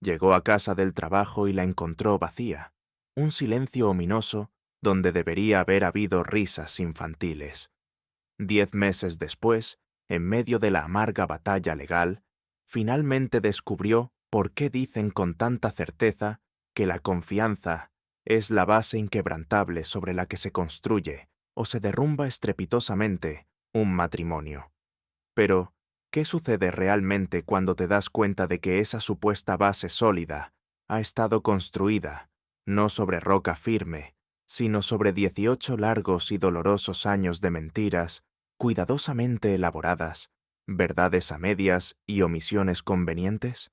Llegó a casa del trabajo y la encontró vacía, un silencio ominoso donde debería haber habido risas infantiles. 10 meses después, en medio de la amarga batalla legal, finalmente descubrió por qué dicen con tanta certeza que la confianza es la base inquebrantable sobre la que se construye o se derrumba estrepitosamente un matrimonio. Pero, ¿qué sucede realmente cuando te das cuenta de que esa supuesta base sólida ha estado construida no sobre roca firme, sino sobre 18 largos y dolorosos años de mentiras, cuidadosamente elaboradas, verdades a medias y omisiones convenientes?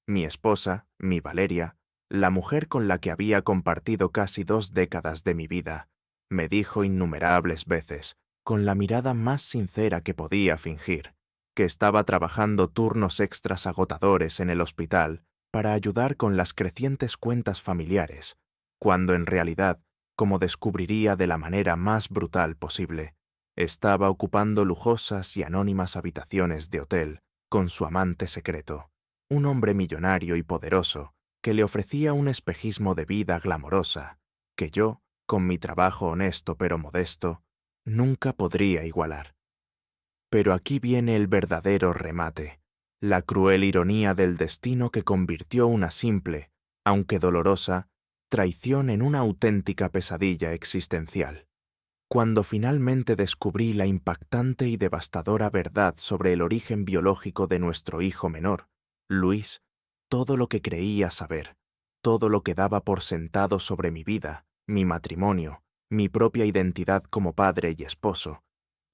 Mi esposa, mi Valeria, la mujer con la que había compartido casi 2 décadas de mi vida, me dijo innumerables veces, con la mirada más sincera que podía fingir, que estaba trabajando turnos extras agotadores en el hospital para ayudar con las crecientes cuentas familiares, cuando en realidad, como descubriría de la manera más brutal posible, estaba ocupando lujosas y anónimas habitaciones de hotel con su amante secreto, un hombre millonario y poderoso que le ofrecía un espejismo de vida glamorosa que yo, con mi trabajo honesto pero modesto, nunca podría igualar. Pero aquí viene el verdadero remate, la cruel ironía del destino que convirtió una simple, aunque dolorosa, traición en una auténtica pesadilla existencial. Cuando finalmente descubrí la impactante y devastadora verdad sobre el origen biológico de nuestro hijo menor, Luis, todo lo que creía saber, todo lo que daba por sentado sobre mi vida, mi matrimonio, mi propia identidad como padre y esposo,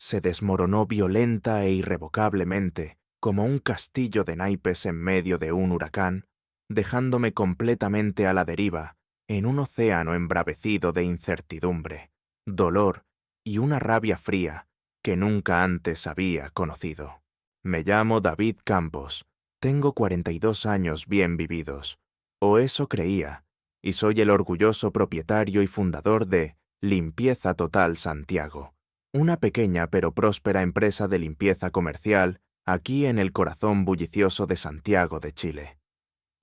se desmoronó violenta e irrevocablemente, como un castillo de naipes en medio de un huracán, dejándome completamente a la deriva, en un océano embravecido de incertidumbre, dolor y una rabia fría que nunca antes había conocido. Me llamo David Campos, tengo 42 años bien vividos, o eso creía, y soy el orgulloso propietario y fundador de Limpieza Total Santiago, una pequeña pero próspera empresa de limpieza comercial aquí en el corazón bullicioso de Santiago de Chile.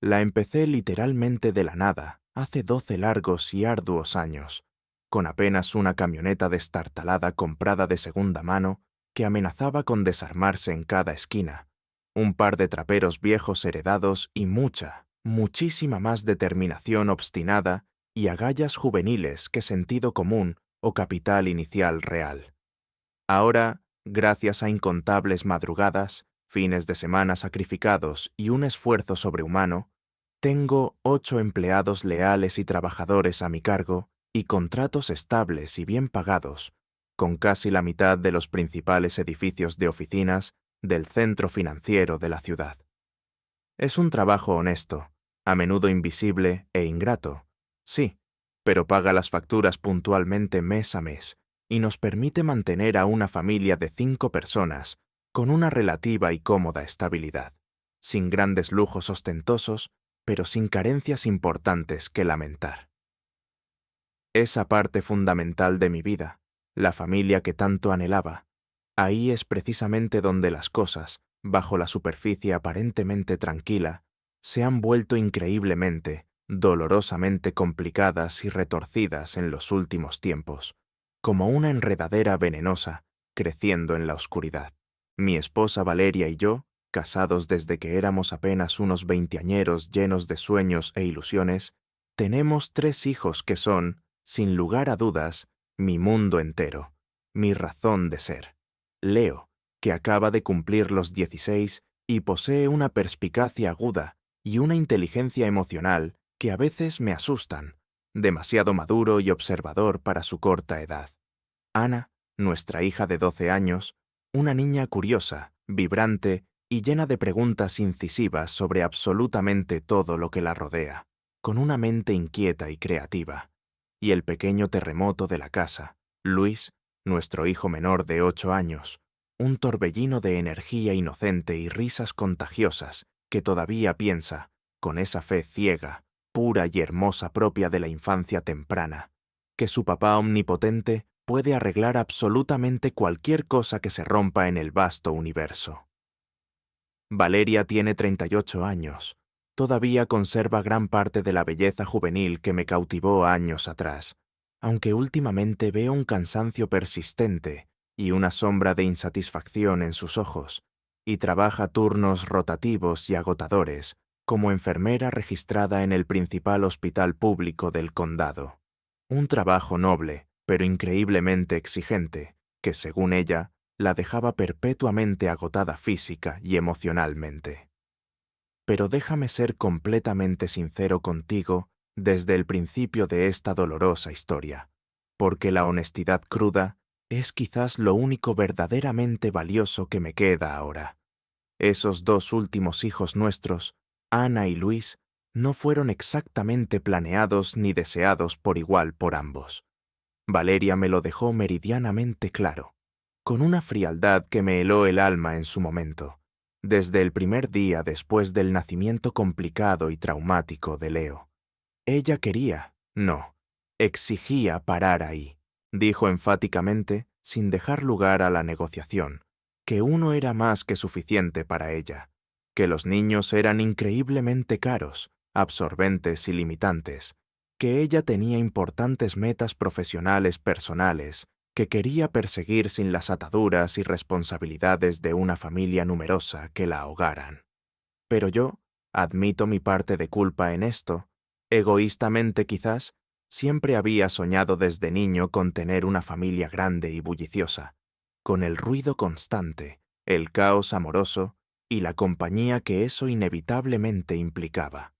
La empecé literalmente de la nada, hace 12 largos y arduos años, con apenas una camioneta destartalada comprada de segunda mano que amenazaba con desarmarse en cada esquina, un par de traperos viejos heredados y muchísima más determinación obstinada y agallas juveniles que sentido común o capital inicial real. Ahora, gracias a incontables madrugadas, fines de semana sacrificados y un esfuerzo sobrehumano, tengo 8 empleados leales y trabajadores a mi cargo y contratos estables y bien pagados, con casi la mitad de los principales edificios de oficinas del centro financiero de la ciudad. Es un trabajo honesto, a menudo invisible e ingrato, sí, pero paga las facturas puntualmente mes a mes y nos permite mantener a una familia de 5 personas con una relativa y cómoda estabilidad, sin grandes lujos ostentosos, pero sin carencias importantes que lamentar. Esa parte fundamental de mi vida, la familia que tanto anhelaba, ahí es precisamente donde las cosas, bajo la superficie aparentemente tranquila, se han vuelto increíblemente, dolorosamente complicadas y retorcidas en los últimos tiempos, como una enredadera venenosa, creciendo en la oscuridad. Mi esposa Valeria y yo, casados desde que éramos apenas unos veinteañeros llenos de sueños e ilusiones, tenemos 3 hijos que son, sin lugar a dudas, mi mundo entero, mi razón de ser. Leo, que acaba de cumplir los 16 y posee una perspicacia aguda y una inteligencia emocional que a veces me asustan, demasiado maduro y observador para su corta edad. Ana, nuestra hija de 12 años, una niña curiosa, vibrante y llena de preguntas incisivas sobre absolutamente todo lo que la rodea, con una mente inquieta y creativa. Y el pequeño terremoto de la casa, Luis, nuestro hijo menor de 8 años, un torbellino de energía inocente y risas contagiosas que todavía piensa, con esa fe ciega, pura y hermosa propia de la infancia temprana, que su papá omnipotente puede arreglar absolutamente cualquier cosa que se rompa en el vasto universo. Valeria tiene 38 años, todavía conserva gran parte de la belleza juvenil que me cautivó años atrás, aunque últimamente veo un cansancio persistente y una sombra de insatisfacción en sus ojos, y trabaja turnos rotativos y agotadores como enfermera registrada en el principal hospital público del condado. Un trabajo noble, pero increíblemente exigente, que según ella, la dejaba perpetuamente agotada física y emocionalmente. Pero déjame ser completamente sincero contigo desde el principio de esta dolorosa historia, porque la honestidad cruda es quizás lo único verdaderamente valioso que me queda ahora. Esos dos últimos hijos nuestros, Ana y Luis, no fueron exactamente planeados ni deseados por igual por ambos. Valeria me lo dejó meridianamente claro, con una frialdad que me heló el alma en su momento, desde el primer día después del nacimiento complicado y traumático de Leo. Ella quería, no, exigía parar ahí. Dijo enfáticamente, sin dejar lugar a la negociación, que uno era más que suficiente para ella, que los niños eran increíblemente caros, absorbentes y limitantes, que ella tenía importantes metas profesionales personales que quería perseguir sin las ataduras y responsabilidades de una familia numerosa que la ahogaran. Pero yo, admito mi parte de culpa en esto, egoístamente quizás, siempre había soñado desde niño con tener una familia grande y bulliciosa, con el ruido constante, el caos amoroso y la compañía que eso inevitablemente implicaba.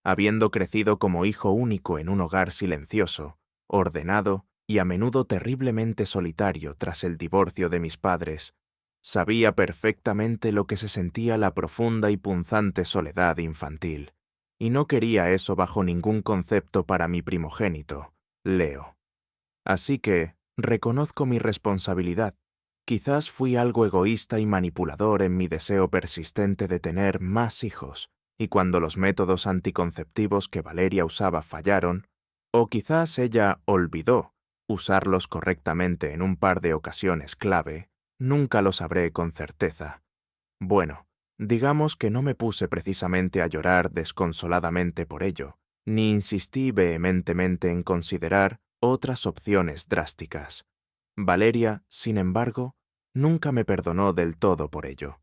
Habiendo crecido como hijo único en un hogar silencioso, ordenado y a menudo terriblemente solitario tras el divorcio de mis padres, sabía perfectamente lo que se sentía la profunda y punzante soledad infantil, y no quería eso bajo ningún concepto para mi primogénito, Leo. Así que reconozco mi responsabilidad. Quizás fui algo egoísta y manipulador en mi deseo persistente de tener más hijos, y cuando los métodos anticonceptivos que Valeria usaba fallaron, o quizás ella olvidó usarlos correctamente en un par de ocasiones clave, nunca lo sabré con certeza. Bueno, digamos que no me puse precisamente a llorar desconsoladamente por ello, ni insistí vehementemente en considerar otras opciones drásticas. Valeria, sin embargo, nunca me perdonó del todo por ello.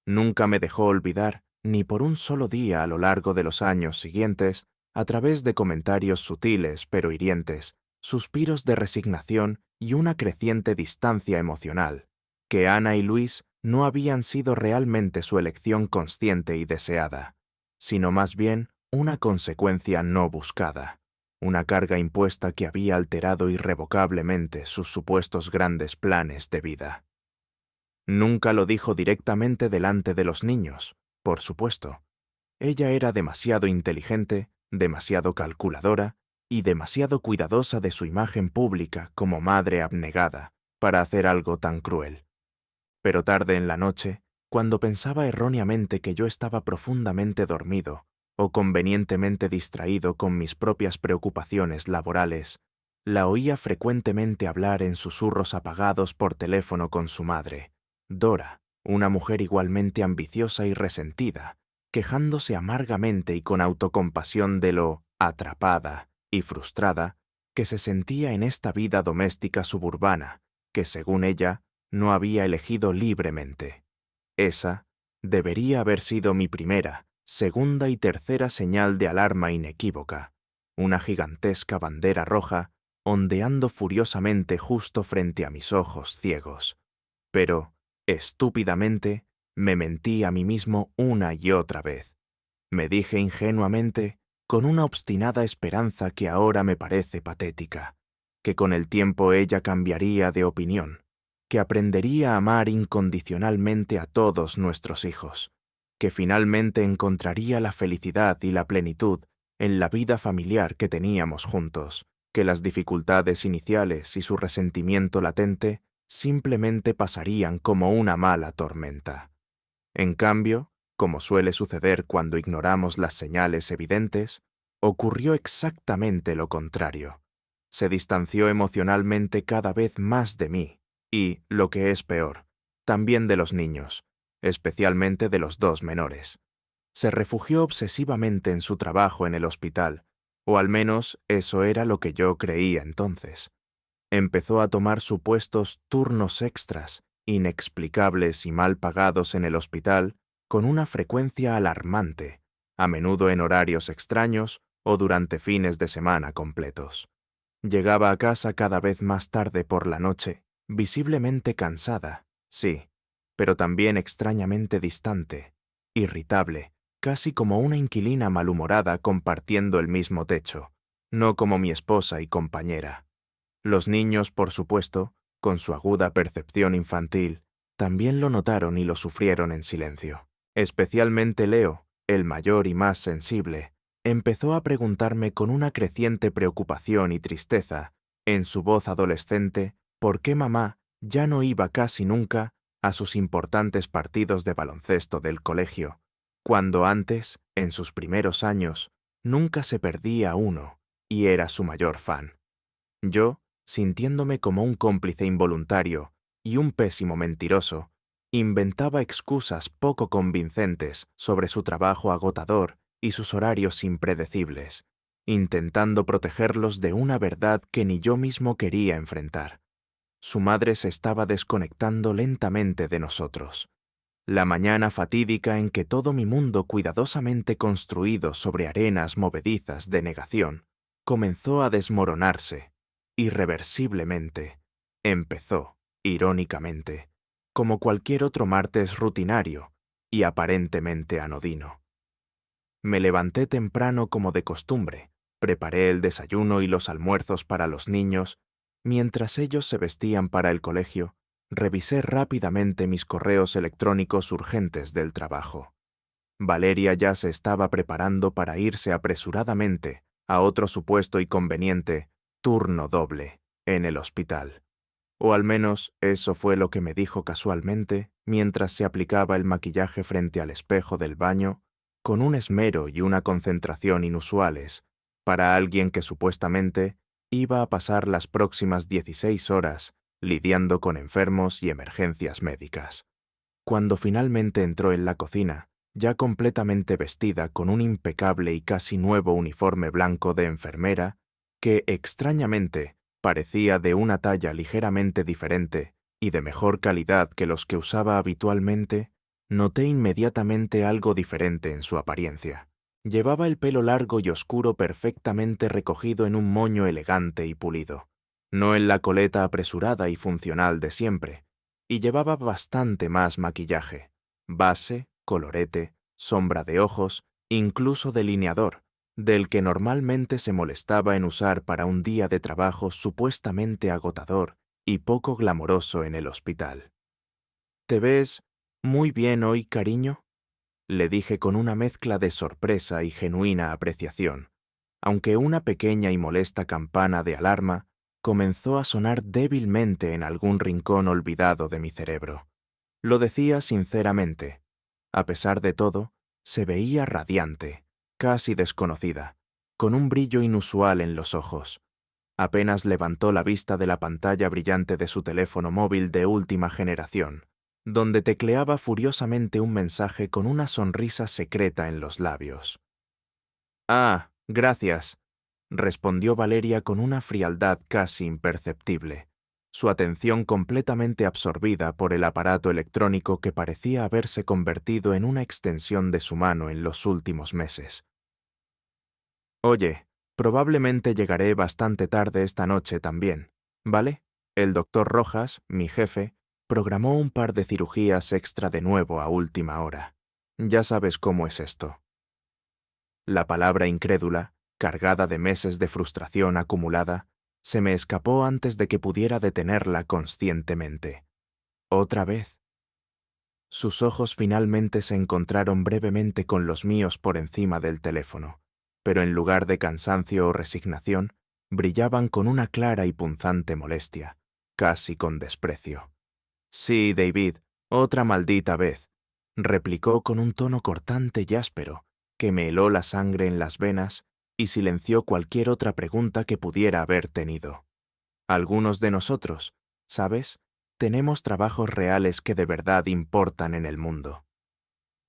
Nunca me dejó olvidar, ni por un solo día a lo largo de los años siguientes, a través de comentarios sutiles pero hirientes, suspiros de resignación y una creciente distancia emocional, que Ana y Luis no habían sido realmente su elección consciente y deseada, sino más bien una consecuencia no buscada, una carga impuesta que había alterado irrevocablemente sus supuestos grandes planes de vida. Nunca lo dijo directamente delante de los niños, por supuesto. Ella era demasiado inteligente, demasiado calculadora y demasiado cuidadosa de su imagen pública como madre abnegada para hacer algo tan cruel. Pero tarde en la noche, cuando pensaba erróneamente que yo estaba profundamente dormido o convenientemente distraído con mis propias preocupaciones laborales, la oía frecuentemente hablar en susurros apagados por teléfono con su madre, Dora, una mujer igualmente ambiciosa y resentida, quejándose amargamente y con autocompasión de lo atrapada y frustrada que se sentía en esta vida doméstica suburbana, que según ella, no había elegido libremente. Esa debería haber sido mi primera, segunda y tercera señal de alarma inequívoca, una gigantesca bandera roja ondeando furiosamente justo frente a mis ojos ciegos. Pero, estúpidamente, me mentí a mí mismo una y otra vez. Me dije ingenuamente, con una obstinada esperanza que ahora me parece patética, que con el tiempo ella cambiaría de opinión, que aprendería a amar incondicionalmente a todos nuestros hijos, que finalmente encontraría la felicidad y la plenitud en la vida familiar que teníamos juntos, que las dificultades iniciales y su resentimiento latente simplemente pasarían como una mala tormenta. En cambio, como suele suceder cuando ignoramos las señales evidentes, ocurrió exactamente lo contrario. Se distanció emocionalmente cada vez más de mí y, lo que es peor, también de los niños, especialmente de los dos menores. Se refugió obsesivamente en su trabajo en el hospital, o al menos eso era lo que yo creía entonces. Empezó a tomar supuestos turnos extras, inexplicables y mal pagados en el hospital, con una frecuencia alarmante, a menudo en horarios extraños o durante fines de semana completos. Llegaba a casa cada vez más tarde por la noche, visiblemente cansada, sí, pero también extrañamente distante, irritable, casi como una inquilina malhumorada compartiendo el mismo techo, no como mi esposa y compañera. Los niños, por supuesto, con su aguda percepción infantil, también lo notaron y lo sufrieron en silencio. Especialmente Leo, el mayor y más sensible, empezó a preguntarme con una creciente preocupación y tristeza, en su voz adolescente, por qué mamá ya no iba casi nunca a sus importantes partidos de baloncesto del colegio, cuando antes, en sus primeros años, nunca se perdía uno y era su mayor fan. Yo, sintiéndome como un cómplice involuntario y un pésimo mentiroso, inventaba excusas poco convincentes sobre su trabajo agotador y sus horarios impredecibles, intentando protegerlos de una verdad que ni yo mismo quería enfrentar. Su madre se estaba desconectando lentamente de nosotros. La mañana fatídica en que todo mi mundo cuidadosamente construido sobre arenas movedizas de negación comenzó a desmoronarse, irreversiblemente. Empezó, irónicamente, como cualquier otro martes rutinario y aparentemente anodino. Me levanté temprano como de costumbre, preparé el desayuno y los almuerzos para los niños. Mientras ellos se vestían para el colegio, revisé rápidamente mis correos electrónicos urgentes del trabajo. Valeria ya se estaba preparando para irse apresuradamente a otro supuesto y conveniente turno doble en el hospital. O al menos eso fue lo que me dijo casualmente mientras se aplicaba el maquillaje frente al espejo del baño, con un esmero y una concentración inusuales, para alguien que supuestamente iba a pasar las próximas 16 horas lidiando con enfermos y emergencias médicas. Cuando finalmente entró en la cocina, ya completamente vestida con un impecable y casi nuevo uniforme blanco de enfermera, que, extrañamente, parecía de una talla ligeramente diferente y de mejor calidad que los que usaba habitualmente, noté inmediatamente algo diferente en su apariencia. Llevaba el pelo largo y oscuro perfectamente recogido en un moño elegante y pulido, no en la coleta apresurada y funcional de siempre, y llevaba bastante más maquillaje, base, colorete, sombra de ojos, incluso delineador, del que normalmente se molestaba en usar para un día de trabajo supuestamente agotador y poco glamoroso en el hospital. «¿Te ves muy bien hoy, cariño?», le dije con una mezcla de sorpresa y genuina apreciación, aunque una pequeña y molesta campana de alarma comenzó a sonar débilmente en algún rincón olvidado de mi cerebro. Lo decía sinceramente. A pesar de todo, se veía radiante, casi desconocida, con un brillo inusual en los ojos. Apenas levantó la vista de la pantalla brillante de su teléfono móvil de última generación, donde tecleaba furiosamente un mensaje con una sonrisa secreta en los labios. «Ah, gracias», respondió Valeria con una frialdad casi imperceptible, su atención completamente absorbida por el aparato electrónico que parecía haberse convertido en una extensión de su mano en los últimos meses. «Oye, probablemente llegaré bastante tarde esta noche también, ¿vale? El doctor Rojas, mi jefe, programó un par de cirugías extra de nuevo a última hora. Ya sabes cómo es esto». La palabra incrédula, cargada de meses de frustración acumulada, se me escapó antes de que pudiera detenerla conscientemente. ¿Otra vez? Sus ojos finalmente se encontraron brevemente con los míos por encima del teléfono, pero en lugar de cansancio o resignación, brillaban con una clara y punzante molestia, casi con desprecio. «Sí, David, otra maldita vez», replicó con un tono cortante y áspero, que me heló la sangre en las venas y silenció cualquier otra pregunta que pudiera haber tenido. Algunos de nosotros, ¿sabes?, tenemos trabajos reales que de verdad importan en el mundo.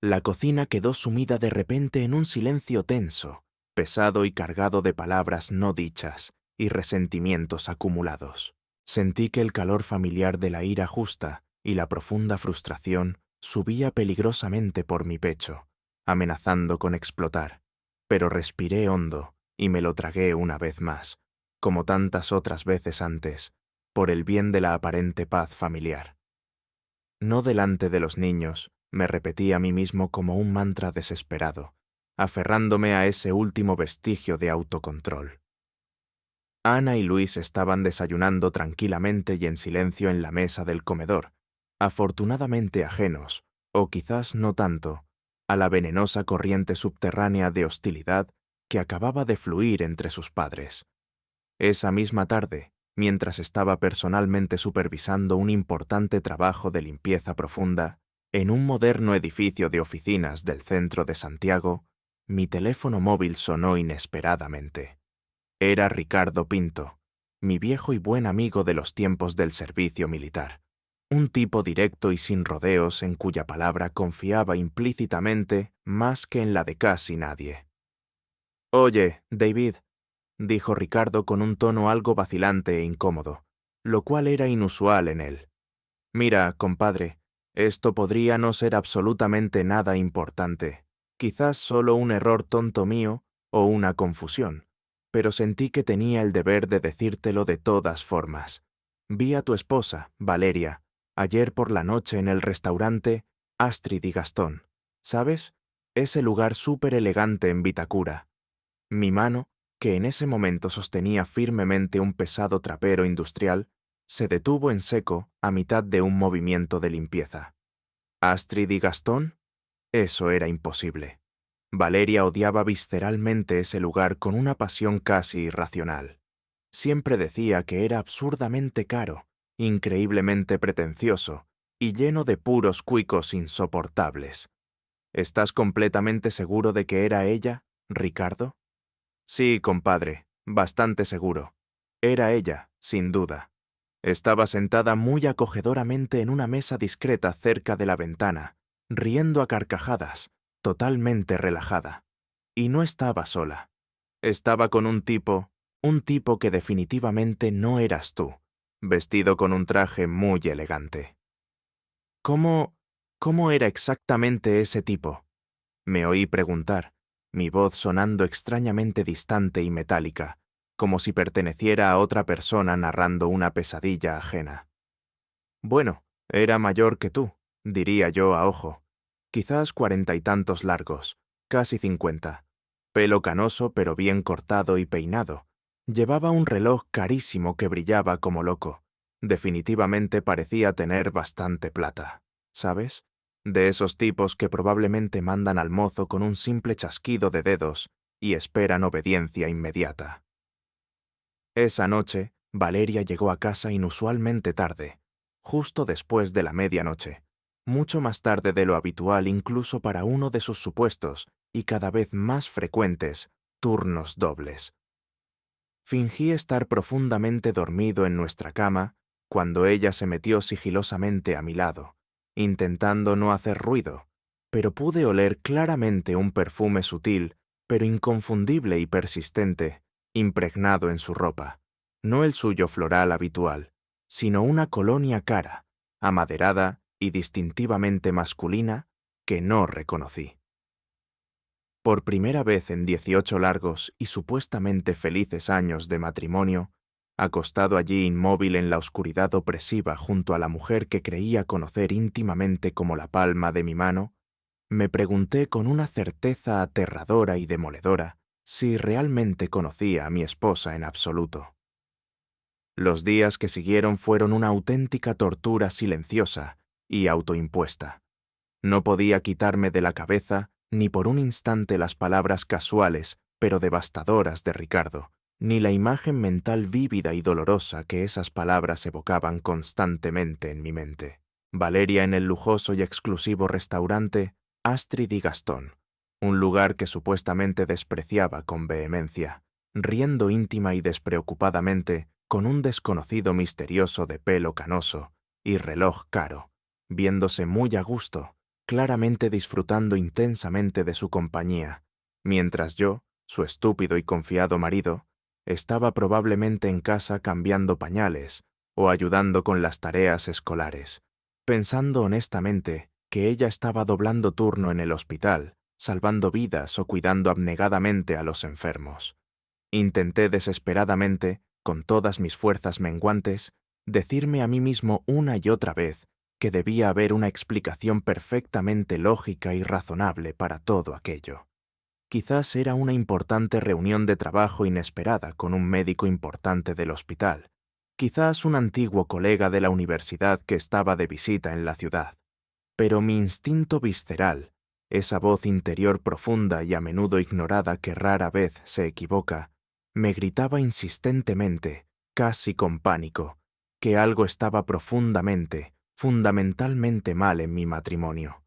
La cocina quedó sumida de repente en un silencio tenso, pesado y cargado de palabras no dichas y resentimientos acumulados. Sentí que el calor familiar de la ira justa y la profunda frustración subía peligrosamente por mi pecho, amenazando con explotar, pero respiré hondo y me lo tragué una vez más, como tantas otras veces antes, por el bien de la aparente paz familiar. No delante de los niños, me repetí a mí mismo como un mantra desesperado, aferrándome a ese último vestigio de autocontrol. Ana y Luis estaban desayunando tranquilamente y en silencio en la mesa del comedor, afortunadamente ajenos, o quizás no tanto, a la venenosa corriente subterránea de hostilidad que acababa de fluir entre sus padres. Esa misma tarde, mientras estaba personalmente supervisando un importante trabajo de limpieza profunda en un moderno edificio de oficinas del centro de Santiago, mi teléfono móvil sonó inesperadamente. Era Ricardo Pinto, mi viejo y buen amigo de los tiempos del servicio militar, un tipo directo y sin rodeos en cuya palabra confiaba implícitamente más que en la de casi nadie. «Oye, David», dijo Ricardo con un tono algo vacilante e incómodo, lo cual era inusual en él. «Mira, compadre, esto podría no ser absolutamente nada importante, quizás solo un error tonto mío o una confusión, pero sentí que tenía el deber de decírtelo de todas formas. Vi a tu esposa, Valeria, ayer por la noche en el restaurante Astrid y Gastón, ¿sabes? Ese lugar súper elegante en Vitacura. Mi mano, que en ese momento sostenía firmemente un pesado trapero industrial, se detuvo en seco a mitad de un movimiento de limpieza. ¿Astrid y Gastón? Eso era imposible. Valeria odiaba visceralmente ese lugar con una pasión casi irracional. Siempre decía que era absurdamente caro, increíblemente pretencioso y lleno de puros cuicos insoportables. ¿Estás completamente seguro de que era ella, Ricardo? Sí, compadre, bastante seguro. Era ella, sin duda. Estaba sentada muy acogedoramente en una mesa discreta cerca de la ventana, riendo a carcajadas, totalmente relajada. Y no estaba sola. Estaba con un tipo que definitivamente no eras tú, vestido con un traje muy elegante. ¿Cómo era exactamente ese tipo? Me oí preguntar, mi voz sonando extrañamente distante y metálica, como si perteneciera a otra persona narrando una pesadilla ajena. Bueno, era mayor que tú, diría yo a ojo. Quizás 40 y tantos largos, casi 50. Pelo canoso pero bien cortado y peinado. Llevaba un reloj carísimo que brillaba como loco. Definitivamente parecía tener bastante plata, ¿sabes? De esos tipos que probablemente mandan al mozo con un simple chasquido de dedos y esperan obediencia inmediata. Esa noche, Valeria llegó a casa inusualmente tarde, justo después de la medianoche, mucho más tarde de lo habitual incluso para uno de sus supuestos y cada vez más frecuentes turnos dobles. Fingí estar profundamente dormido en nuestra cama cuando ella se metió sigilosamente a mi lado, intentando no hacer ruido, pero pude oler claramente un perfume sutil, pero inconfundible y persistente, impregnado en su ropa, no el suyo floral habitual, sino una colonia cara, amaderada y distintivamente masculina que no reconocí. Por primera vez en 18 largos y supuestamente felices años de matrimonio, acostado allí inmóvil en la oscuridad opresiva junto a la mujer que creía conocer íntimamente como la palma de mi mano, me pregunté con una certeza aterradora y demoledora si realmente conocía a mi esposa en absoluto. Los días que siguieron fueron una auténtica tortura silenciosa y autoimpuesta. No podía quitarme de la cabeza ni por un instante las palabras casuales pero devastadoras de Ricardo, ni la imagen mental vívida y dolorosa que esas palabras evocaban constantemente en mi mente. Valeria en el lujoso y exclusivo restaurante Astrid y Gastón, un lugar que supuestamente despreciaba con vehemencia, riendo íntima y despreocupadamente con un desconocido misterioso de pelo canoso y reloj caro, viéndose muy a gusto, claramente disfrutando intensamente de su compañía, mientras yo, su estúpido y confiado marido, estaba probablemente en casa cambiando pañales o ayudando con las tareas escolares, pensando honestamente que ella estaba doblando turno en el hospital, salvando vidas o cuidando abnegadamente a los enfermos. Intenté desesperadamente, con todas mis fuerzas menguantes, decirme a mí mismo una y otra vez que debía haber una explicación perfectamente lógica y razonable para todo aquello. Quizás era una importante reunión de trabajo inesperada con un médico importante del hospital. Quizás un antiguo colega de la universidad que estaba de visita en la ciudad. Pero mi instinto visceral, esa voz interior profunda y a menudo ignorada que rara vez se equivoca, me gritaba insistentemente, casi con pánico, que algo estaba profundamente, fundamentalmente mal en mi matrimonio.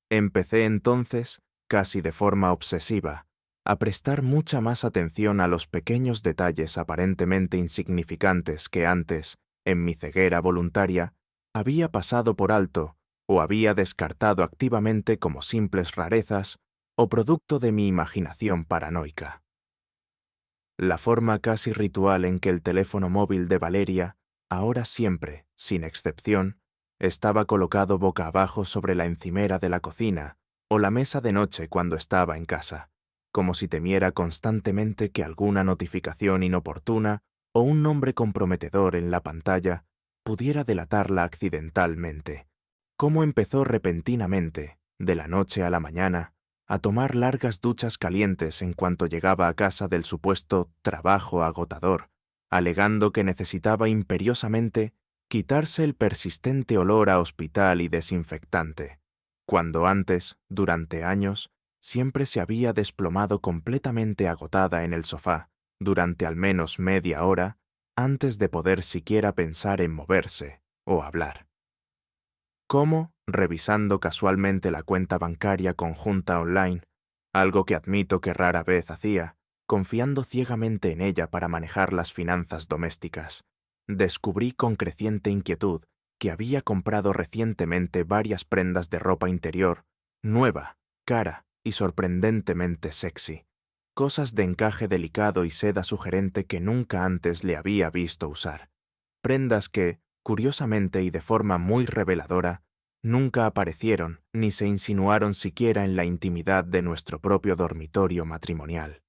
Empecé entonces, casi de forma obsesiva, a prestar mucha más atención a los pequeños detalles aparentemente insignificantes que antes, en mi ceguera voluntaria, había pasado por alto o había descartado activamente como simples rarezas o producto de mi imaginación paranoica. La forma casi ritual en que el teléfono móvil de Valeria, ahora siempre, sin excepción, estaba colocado boca abajo sobre la encimera de la cocina o la mesa de noche cuando estaba en casa, como si temiera constantemente que alguna notificación inoportuna o un nombre comprometedor en la pantalla pudiera delatarla accidentalmente. Cómo empezó repentinamente, de la noche a la mañana, a tomar largas duchas calientes en cuanto llegaba a casa del supuesto trabajo agotador, alegando que necesitaba imperiosamente quitarse el persistente olor a hospital y desinfectante, cuando antes, durante años, siempre se había desplomado completamente agotada en el sofá, durante al menos media hora, antes de poder siquiera pensar en moverse o hablar. Cómo, revisando casualmente la cuenta bancaria conjunta online, algo que admito que rara vez hacía, confiando ciegamente en ella para manejar las finanzas domésticas, descubrí con creciente inquietud que había comprado recientemente varias prendas de ropa interior, nueva, cara y sorprendentemente sexy, cosas de encaje delicado y seda sugerente que nunca antes le había visto usar, prendas que, curiosamente y de forma muy reveladora, nunca aparecieron ni se insinuaron siquiera en la intimidad de nuestro propio dormitorio matrimonial.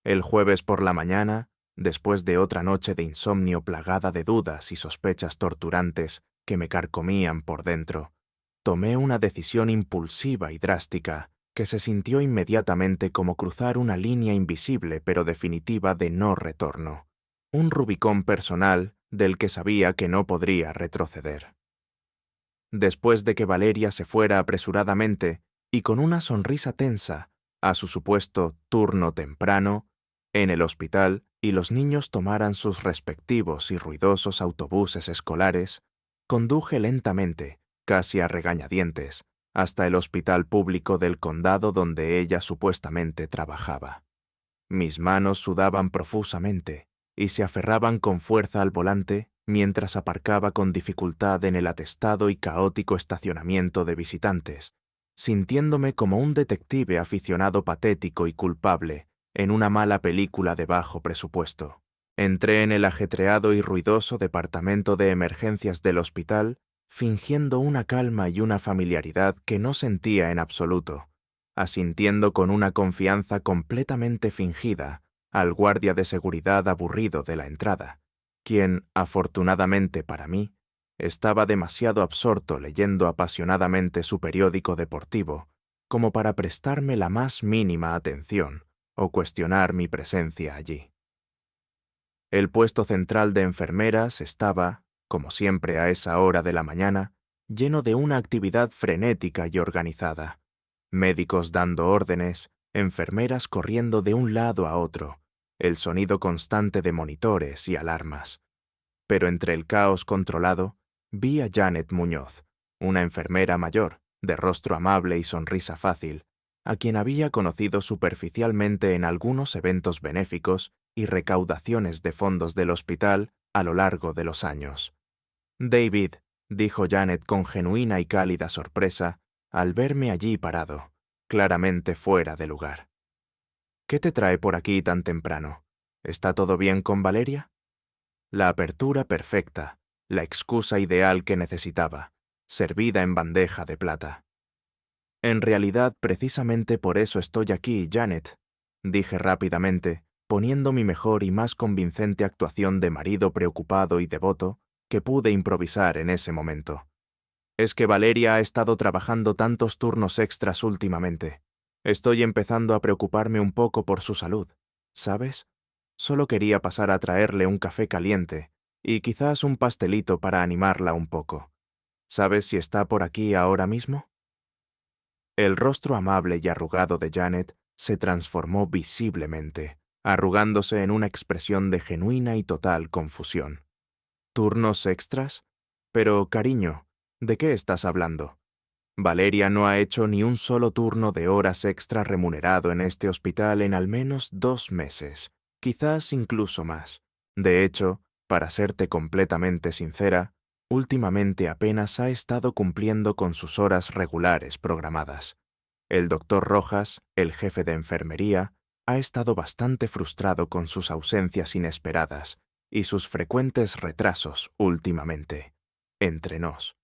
El jueves por la mañana, después de otra noche de insomnio plagada de dudas y sospechas torturantes que me carcomían por dentro, tomé una decisión impulsiva y drástica que se sintió inmediatamente como cruzar una línea invisible pero definitiva de no retorno, un Rubicón personal del que sabía que no podría retroceder. Después de que Valeria se fuera apresuradamente y con una sonrisa tensa a su supuesto turno temprano, en el hospital y los niños tomaran sus respectivos y ruidosos autobuses escolares, conduje lentamente, casi a regañadientes, hasta el hospital público del condado donde ella supuestamente trabajaba. Mis manos sudaban profusamente y se aferraban con fuerza al volante mientras aparcaba con dificultad en el atestado y caótico estacionamiento de visitantes, sintiéndome como un detective aficionado patético y culpable en una mala película de bajo presupuesto. Entré en el ajetreado y ruidoso departamento de emergencias del hospital, fingiendo una calma y una familiaridad que no sentía en absoluto, asintiendo con una confianza completamente fingida al guardia de seguridad aburrido de la entrada, quien, afortunadamente para mí, estaba demasiado absorto leyendo apasionadamente su periódico deportivo como para prestarme la más mínima atención o cuestionar mi presencia allí. El puesto central de enfermeras estaba, como siempre a esa hora de la mañana, lleno de una actividad frenética y organizada. Médicos dando órdenes, enfermeras corriendo de un lado a otro, el sonido constante de monitores y alarmas. Pero entre el caos controlado, vi a Janet Muñoz, una enfermera mayor, de rostro amable y sonrisa fácil, a quien había conocido superficialmente en algunos eventos benéficos y recaudaciones de fondos del hospital a lo largo de los años. «David», dijo Janet con genuina y cálida sorpresa, al verme allí parado, claramente fuera de lugar. ¿Qué te trae por aquí tan temprano? ¿Está todo bien con Valeria? La apertura perfecta, la excusa ideal que necesitaba, servida en bandeja de plata. En realidad, precisamente por eso estoy aquí, Janet, dije rápidamente, poniendo mi mejor y más convincente actuación de marido preocupado y devoto que pude improvisar en ese momento. Es que Valeria ha estado trabajando tantos turnos extras últimamente. Estoy empezando a preocuparme un poco por su salud, ¿sabes? Solo quería pasar a traerle un café caliente y quizás un pastelito para animarla un poco. ¿Sabes si está por aquí ahora mismo? El rostro amable y arrugado de Janet se transformó visiblemente, arrugándose en una expresión de genuina y total confusión. ¿Turnos extras? Pero, cariño, ¿de qué estás hablando? Valeria no ha hecho ni un solo turno de horas extra remunerado en este hospital en al menos 2 meses, quizás incluso más. De hecho, para serte completamente sincera, últimamente apenas ha estado cumpliendo con sus horas regulares programadas. El doctor Rojas, el jefe de enfermería, ha estado bastante frustrado con sus ausencias inesperadas y sus frecuentes retrasos últimamente. Entre nos.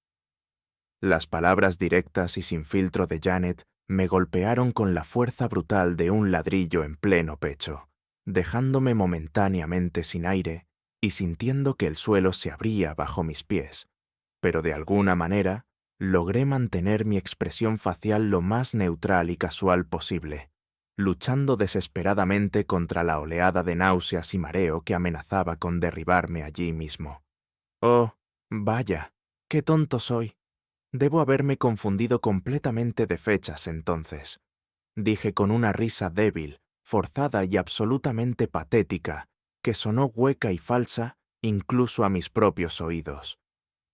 Las palabras directas y sin filtro de Janet me golpearon con la fuerza brutal de un ladrillo en pleno pecho, dejándome momentáneamente sin aire y sintiendo que el suelo se abría bajo mis pies. Pero de alguna manera, logré mantener mi expresión facial lo más neutral y casual posible, luchando desesperadamente contra la oleada de náuseas y mareo que amenazaba con derribarme allí mismo. Oh, vaya, qué tonto soy. Debo haberme confundido completamente de fechas entonces, dije con una risa débil, forzada y absolutamente patética, que sonó hueca y falsa incluso a mis propios oídos.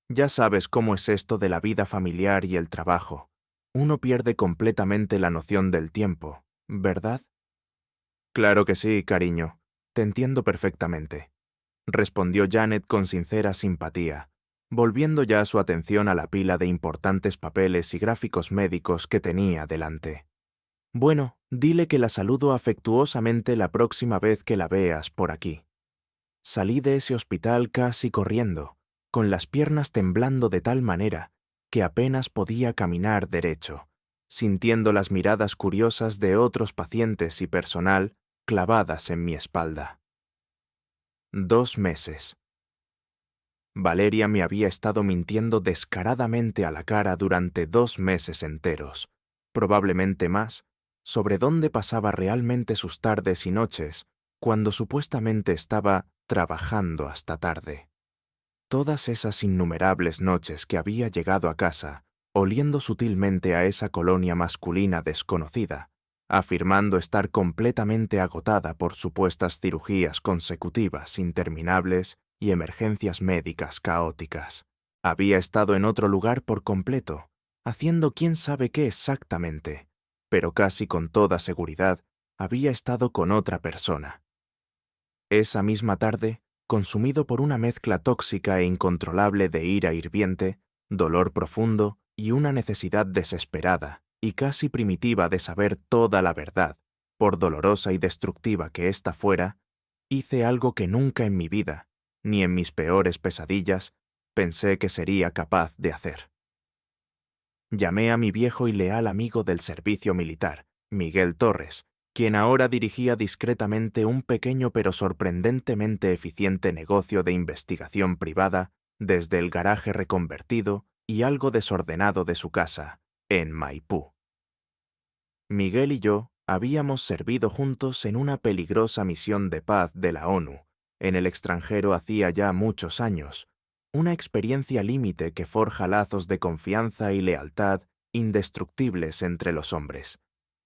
Ya sabes cómo es esto de la vida familiar y el trabajo. Uno pierde completamente la noción del tiempo, ¿verdad? Claro que sí, cariño. Te entiendo perfectamente, respondió Janet con sincera simpatía, volviendo ya su atención a la pila de importantes papeles y gráficos médicos que tenía delante. Bueno, dile que la saludo afectuosamente la próxima vez que la veas por aquí. Salí de ese hospital casi corriendo, con las piernas temblando de tal manera que apenas podía caminar derecho, sintiendo las miradas curiosas de otros pacientes y personal clavadas en mi espalda. 2 meses. Valeria me había estado mintiendo descaradamente a la cara durante 2 meses enteros, probablemente más, sobre dónde pasaba realmente sus tardes y noches, cuando supuestamente estaba trabajando hasta tarde. Todas esas innumerables noches que había llegado a casa, oliendo sutilmente a esa colonia masculina desconocida, afirmando estar completamente agotada por supuestas cirugías consecutivas interminables y emergencias médicas caóticas. Había estado en otro lugar por completo, haciendo quién sabe qué exactamente, pero casi con toda seguridad había estado con otra persona. Esa misma tarde, consumido por una mezcla tóxica e incontrolable de ira hirviente, dolor profundo y una necesidad desesperada y casi primitiva de saber toda la verdad, por dolorosa y destructiva que ésta fuera, hice algo que nunca en mi vida, ni en mis peores pesadillas, pensé que sería capaz de hacer. Llamé a mi viejo y leal amigo del servicio militar, Miguel Torres, quien ahora dirigía discretamente un pequeño pero sorprendentemente eficiente negocio de investigación privada desde el garaje reconvertido y algo desordenado de su casa, en Maipú. Miguel y yo habíamos servido juntos en una peligrosa misión de paz de la ONU, en el extranjero hacía ya muchos años, una experiencia límite que forja lazos de confianza y lealtad indestructibles entre los hombres.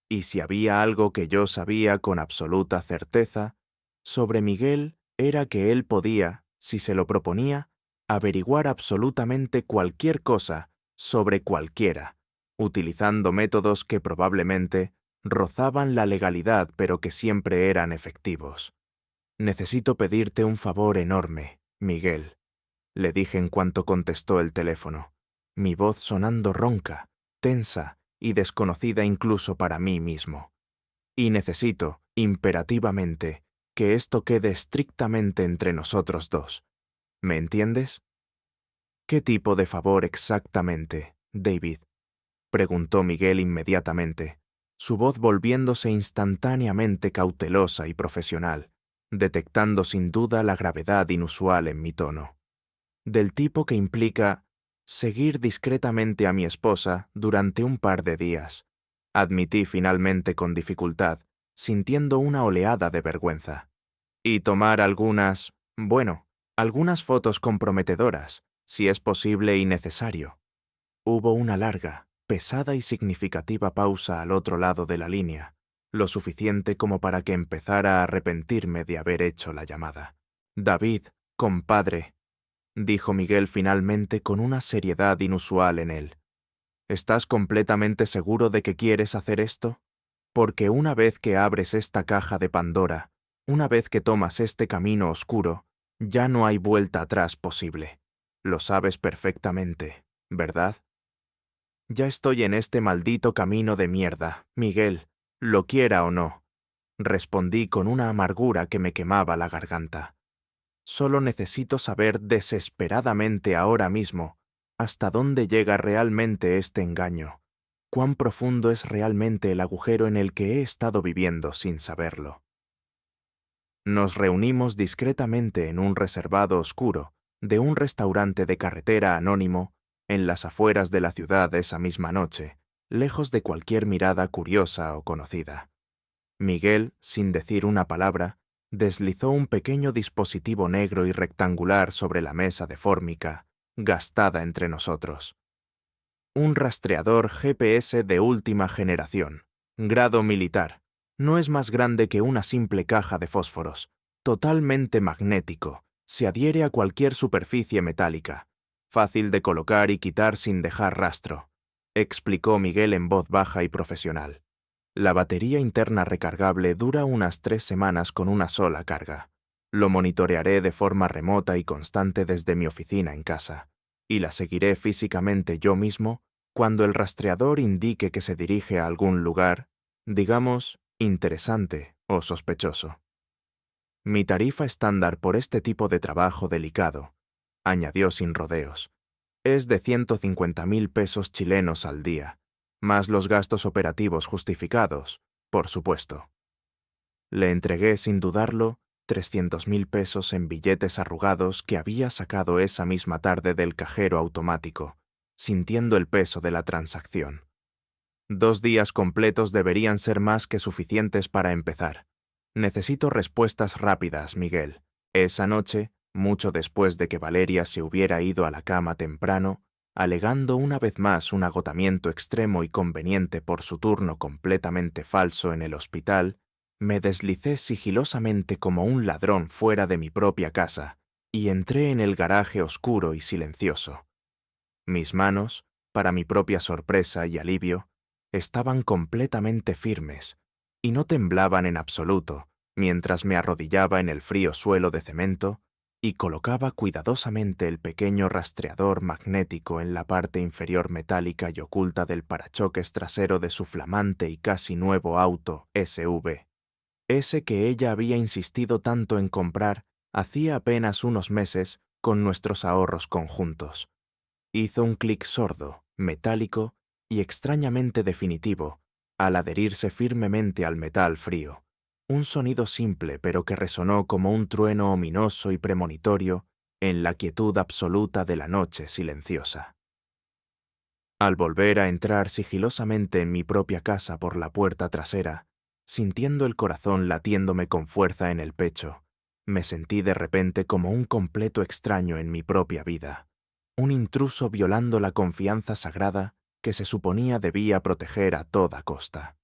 Y si había algo que yo sabía con absoluta certeza sobre Miguel era que él podía, si se lo proponía, averiguar absolutamente cualquier cosa sobre cualquiera, utilizando métodos que probablemente rozaban la legalidad pero que siempre eran efectivos. Necesito pedirte un favor enorme, Miguel, le dije en cuanto contestó el teléfono, mi voz sonando ronca, tensa y desconocida incluso para mí mismo. Y necesito, imperativamente, que esto quede estrictamente entre nosotros dos. ¿Me entiendes? ¿Qué tipo de favor exactamente, David?, preguntó Miguel inmediatamente, su voz volviéndose instantáneamente cautelosa y profesional, detectando sin duda la gravedad inusual en mi tono. Del tipo que implica seguir discretamente a mi esposa durante un par de días, admití finalmente con dificultad, sintiendo una oleada de vergüenza. Y tomar algunas fotos comprometedoras, si es posible y necesario. Hubo una larga, pesada y significativa pausa al otro lado de la línea, lo suficiente como para que empezara a arrepentirme de haber hecho la llamada. David, compadre, dijo Miguel finalmente con una seriedad inusual en él. ¿Estás completamente seguro de que quieres hacer esto? Porque una vez que abres esta caja de Pandora, una vez que tomas este camino oscuro, ya no hay vuelta atrás posible. Lo sabes perfectamente, ¿verdad? Ya estoy en este maldito camino de mierda, Miguel, lo quiera o no, respondí con una amargura que me quemaba la garganta. Solo necesito saber desesperadamente ahora mismo hasta dónde llega realmente este engaño, cuán profundo es realmente el agujero en el que he estado viviendo sin saberlo. Nos reunimos discretamente en un reservado oscuro de un restaurante de carretera anónimo en las afueras de la ciudad esa misma noche, lejos de cualquier mirada curiosa o conocida. Miguel, sin decir una palabra, deslizó un pequeño dispositivo negro y rectangular sobre la mesa de fórmica, gastada entre nosotros. Un rastreador GPS de última generación, grado militar. No es más grande que una simple caja de fósforos, totalmente magnético, se adhiere a cualquier superficie metálica, fácil de colocar y quitar sin dejar rastro, explicó Miguel en voz baja y profesional. La batería interna recargable dura unas 3 semanas con una sola carga. Lo monitorearé de forma remota y constante desde mi oficina en casa, y la seguiré físicamente yo mismo cuando el rastreador indique que se dirige a algún lugar, digamos, interesante o sospechoso. Mi tarifa estándar por este tipo de trabajo delicado, añadió sin rodeos, es de 150.000 pesos chilenos al día, más los gastos operativos justificados, por supuesto. Le entregué sin dudarlo 300.000 pesos en billetes arrugados que había sacado esa misma tarde del cajero automático, sintiendo el peso de la transacción. 2 días completos deberían ser más que suficientes para empezar. Necesito respuestas rápidas, Miguel. Esa noche, mucho después de que Valeria se hubiera ido a la cama temprano, alegando una vez más un agotamiento extremo y conveniente por su turno completamente falso en el hospital, me deslicé sigilosamente como un ladrón fuera de mi propia casa y entré en el garaje oscuro y silencioso. Mis manos, para mi propia sorpresa y alivio, estaban completamente firmes y no temblaban en absoluto mientras me arrodillaba en el frío suelo de cemento y colocaba cuidadosamente el pequeño rastreador magnético en la parte inferior metálica y oculta del parachoques trasero de su flamante y casi nuevo auto SV, ese que ella había insistido tanto en comprar hacía apenas unos meses con nuestros ahorros conjuntos. Hizo un clic sordo, metálico y extrañamente definitivo al adherirse firmemente al metal frío, un sonido simple pero que resonó como un trueno ominoso y premonitorio en la quietud absoluta de la noche silenciosa. Al volver a entrar sigilosamente en mi propia casa por la puerta trasera, sintiendo el corazón latiéndome con fuerza en el pecho, me sentí de repente como un completo extraño en mi propia vida, un intruso violando la confianza sagrada que se suponía debía proteger a toda costa.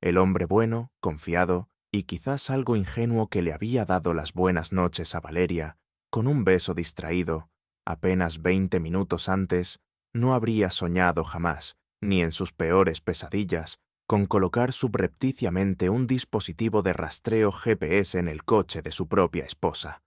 El hombre bueno, confiado y quizás algo ingenuo que le había dado las buenas noches a Valeria, con un beso distraído, apenas 20 minutos antes, no habría soñado jamás, ni en sus peores pesadillas, con colocar subrepticiamente un dispositivo de rastreo GPS en el coche de su propia esposa.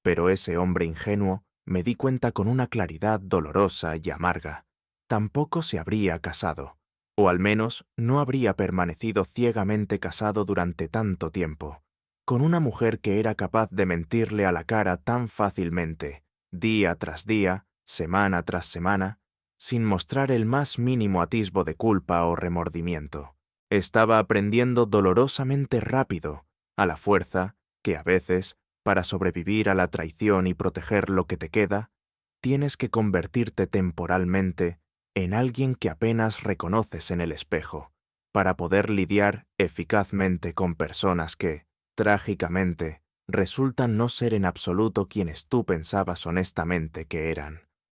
Pero ese hombre ingenuo, me di cuenta con una claridad dolorosa y amarga, tampoco se habría casado, O al menos no habría permanecido ciegamente casado durante tanto tiempo, con una mujer que era capaz de mentirle a la cara tan fácilmente, día tras día, semana tras semana, sin mostrar el más mínimo atisbo de culpa o remordimiento. Estaba aprendiendo dolorosamente rápido, a la fuerza, que a veces, para sobrevivir a la traición y proteger lo que te queda, tienes que convertirte temporalmente en alguien que apenas reconoces en el espejo, para poder lidiar eficazmente con personas que, trágicamente, resultan no ser en absoluto quienes tú pensabas honestamente que eran.